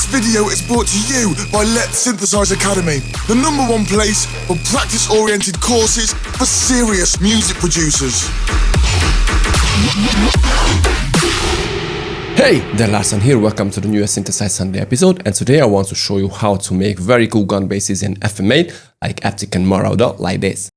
video is brought to you by Letsynthesize Academy, the #1 place for practice-oriented courses for serious music producers. Hey, Dan Larsen here, welcome to the newest Synthesize Sunday episode, and today I want to show you how to make very cool gun basses in FM8, like Eptic and Marauda, like this.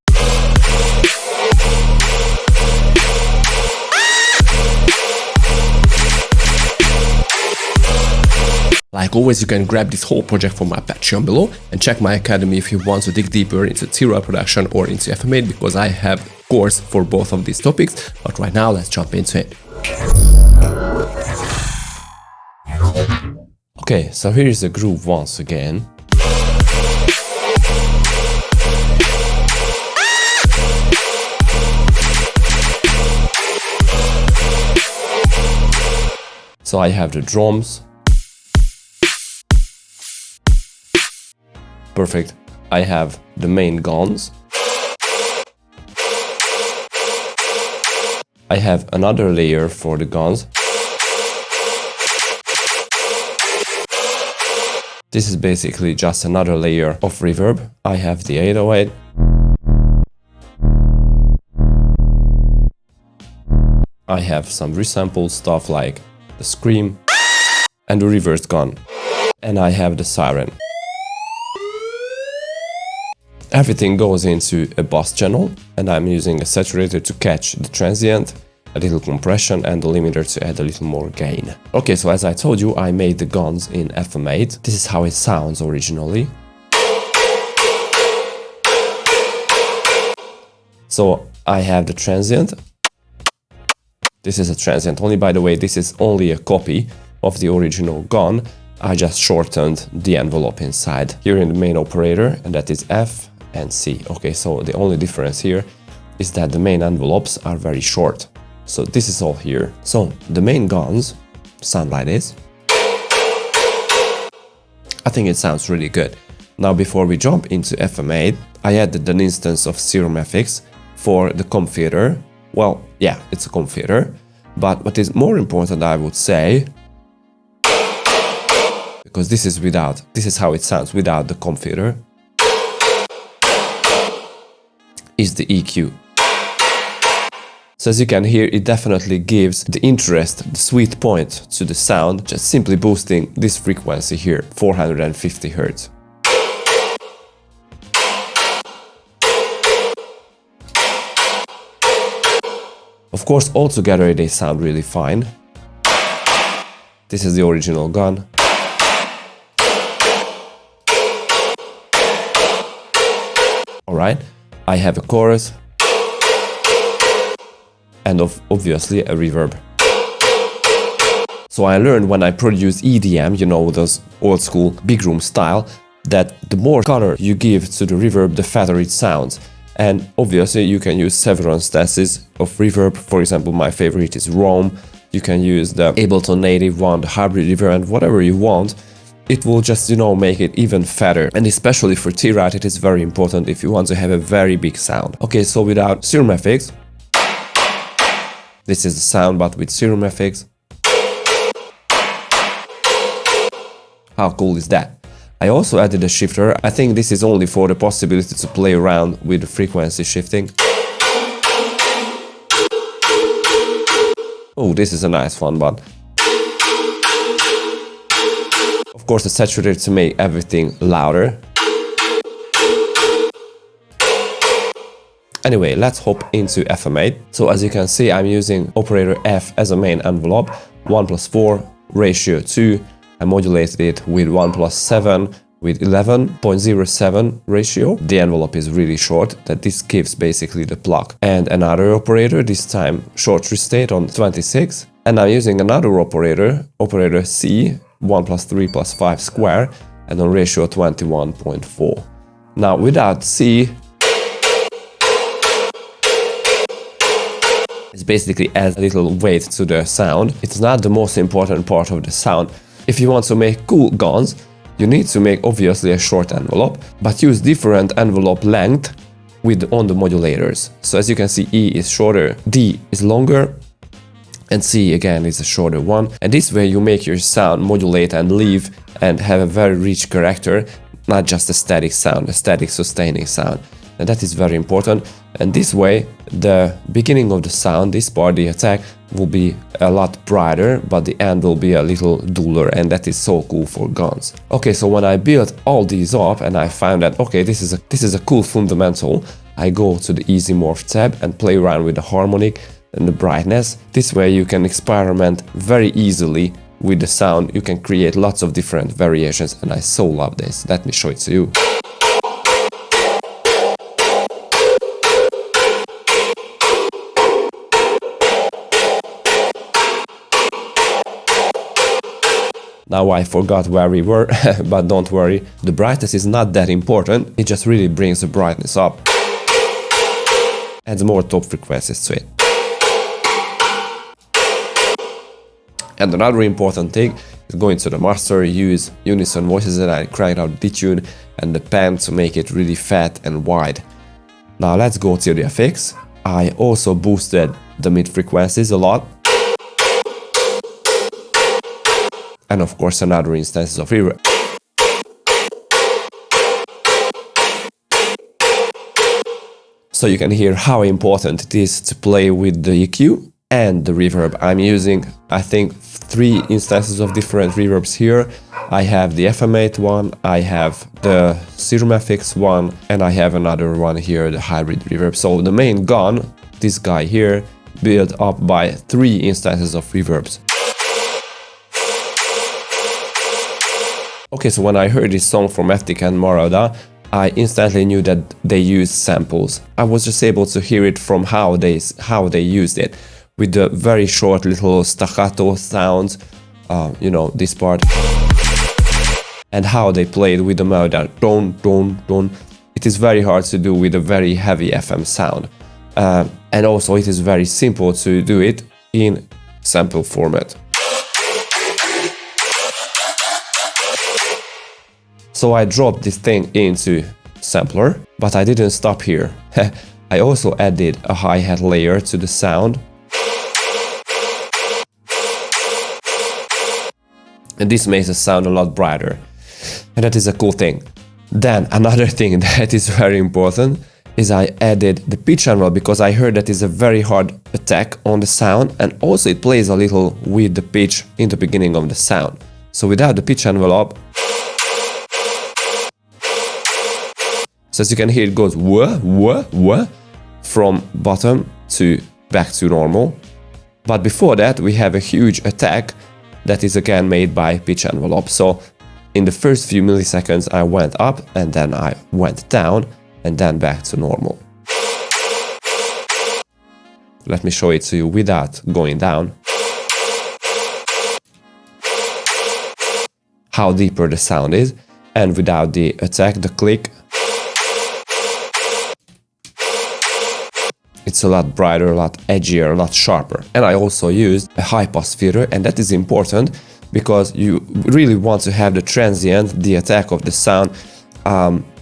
Like always, you can grab this whole project from my Patreon below and check my academy if you want to dig deeper into tearout production or into FM8, because I have a course for both of these topics. But right now, let's jump into it. Okay, so here is the groove once again. So I have the drums. Perfect. I have the main guns. I have another layer for the guns. This is basically just another layer of reverb. I have the 808. I have some resampled stuff like the scream and the reversed gun. And I have the siren. Everything goes into a bass channel, and I'm using a saturator to catch the transient, a little compression, and the limiter to add a little more gain. Okay, so as I told you, I made the guns in FM8. This is how it sounds originally. So I have the transient. This is a transient. Only, by the way, this is only a copy of the original gun. I just shortened the envelope inside here in the main operator, and that is F and C. Okay, so the only difference here is that the main envelopes are very short. So this is all here. So the main guns sound like this. I think it sounds really good. Now, before we jump into FM8, I added an instance of SerumFx for the comp theater. Well, yeah, it's a comp theater, but what is more important, I would say, because this is how it sounds without the comp theater, is the EQ. So as you can hear, it definitely gives the interest, the sweet point to the sound, just simply boosting this frequency here, 450 Hz. Of course, altogether they sound really fine. This is the original gun. Alright, I have a chorus. And obviously a reverb. So I learned when I produce EDM, you know, those old school big room style, that the more color you give to the reverb, the fatter it sounds. And obviously you can use several instances of reverb. For example, my favorite is Rome. You can use the Ableton native one, the hybrid reverb, and whatever you want. It will just, you know, make it even fatter. And especially for tearout, it is very important if you want to have a very big sound. Okay, so without SerumFx, this is the sound, but with SerumFx. How cool is that? I also added a shifter. I think this is only for the possibility to play around with the frequency shifting. Oh, this is a nice one, but of course the saturator to make everything louder. Anyway, let's hop into FM8. So as you can see, I'm using operator F as a main envelope, 1+4 ratio 2. I modulated it with 1+7 with 11.07 ratio. The envelope is really short, that this gives basically the pluck. And another operator, this time short restate on 26. And I'm using another operator, operator C, 1+3+5 square, and on ratio 21.4. Now without C, it basically adds a little weight to the sound. It's not the most important part of the sound. If you want to make cool guns, you need to make obviously a short envelope, but use different envelope length on the modulators. So as you can see, E is shorter, D is longer, and C again is a shorter one. And this way you make your sound modulate and leave and have a very rich character, not just a static sound, a static sustaining sound. And that is very important. And this way, the beginning of the sound, this part, the attack, will be a lot brighter, but the end will be a little duller, and that is so cool for guns. Okay, so when I built all these up and I found that, okay, this is a cool fundamental, I go to the Easy Morph tab and play around with the harmonic and the brightness. This way you can experiment very easily with the sound. You can create lots of different variations, and I so love this. Let me show it to you. Now I forgot where we were, but don't worry, the brightness is not that important, it just really brings the brightness up. Adds more top frequencies to it. And another important thing is going to the master, use unison voices, and I cranked out detune and the pan to make it really fat and wide. Now let's go to the FX. I also boosted the mid frequencies a lot. And of course another instance of reverb. So you can hear how important it is to play with the EQ and the reverb. I'm using, I think, 3 instances of different reverbs here. I have the FM8 one, I have the SerumFx one, and I have another one here, the hybrid reverb. So the main gun, this guy here, built up by 3 instances of reverbs. Okay, so when I heard this song from Eptic and Marauda, I instantly knew that they used samples. I was just able to hear it from how they used it, with the very short little staccato sounds, you know, this part, and how they played with the mode that don don don. It is very hard to do with a very heavy FM sound, and also it is very simple to do it in sample format. So I dropped this thing into sampler, but I didn't stop here. I also added a hi-hat layer to the sound. And this makes the sound a lot brighter. And that is a cool thing. Then another thing that is very important is I added the pitch envelope, because I heard that is a very hard attack on the sound, and also it plays a little with the pitch in the beginning of the sound. So without the pitch envelope, so as you can hear, it goes wah, wah, wah, from bottom to back to normal. But before that, we have a huge attack that is again made by pitch envelope. So in the first few milliseconds, I went up and then I went down and then back to normal. Let me show it to you without going down. How deeper the sound is, and without the attack, the click, it's a lot brighter, a lot edgier, a lot sharper. And I also used a high-pass filter, and that is important because you really want to have the transient, the attack of the sound,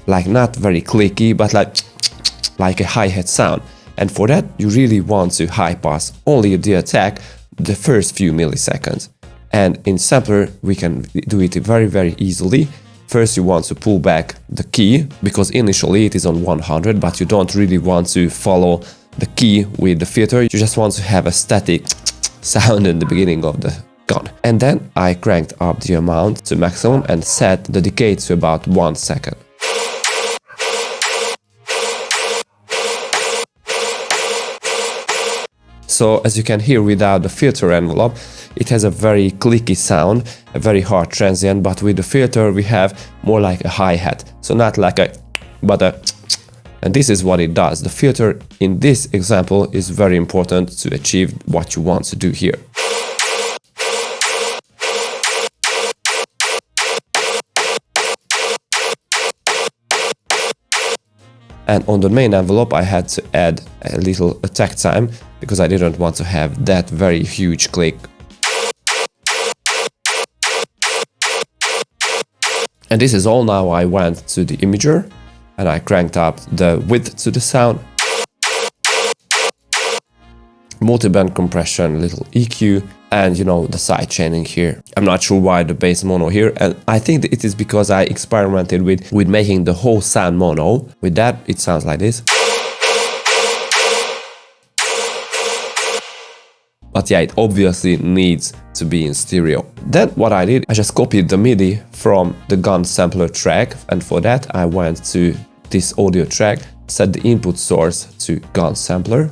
like not very clicky, but like a hi-hat sound. And for that, you really want to high-pass only the attack the first few milliseconds. And in sampler, we can do it very, very easily. First, you want to pull back the key, because initially it is on 100, but you don't really want to follow the key with the filter. You just want to have a static sound in the beginning of the gun. And then I cranked up the amount to maximum and set the decay to about 1 second. So as you can hear, without the filter envelope, it has a very clicky sound, a very hard transient, but with the filter we have more like a hi-hat. So not like a, but a, and this is what it does. The filter in this example is very important to achieve what you want to do here. And on the main envelope I had to add a little attack time, because I didn't want to have that very huge click. And this is all. Now I went to the imager and I cranked up the width to the sound. Multiband compression, little EQ, and you know, the side chaining here. I'm not sure why the bass mono here, and I think that it is because I experimented with making the whole sound mono. With that, it sounds like this. But yeah, it obviously needs to be in stereo. Then what I did, I just copied the MIDI from the gun sampler track, and for that I went to this audio track, set the input source to gun sampler,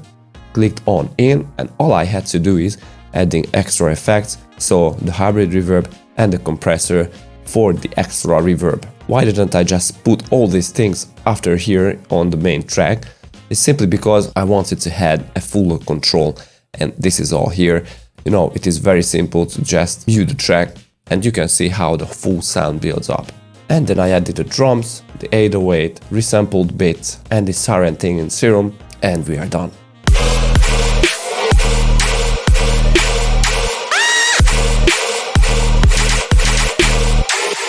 clicked on in, and all I had to do is adding extra effects, so the hybrid reverb and the compressor for the extra reverb. Why didn't I just put all these things after here on the main track? It's simply because I wanted to have a full control, and this is all here. You know, it is very simple to just mute the track and you can see how the full sound builds up. And then I added the drums, the 808, resampled bits and the siren thing in Serum, and we are done.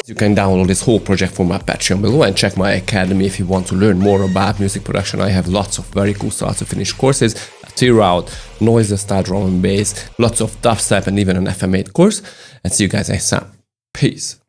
You can download this whole project from my Patreon below and check my academy if you want to learn more about music production. I have lots of very cool start to finish courses, a tearout, noise style drum and bass, lots of dubstep and even an FM8 course. And see you guys next time. Peace.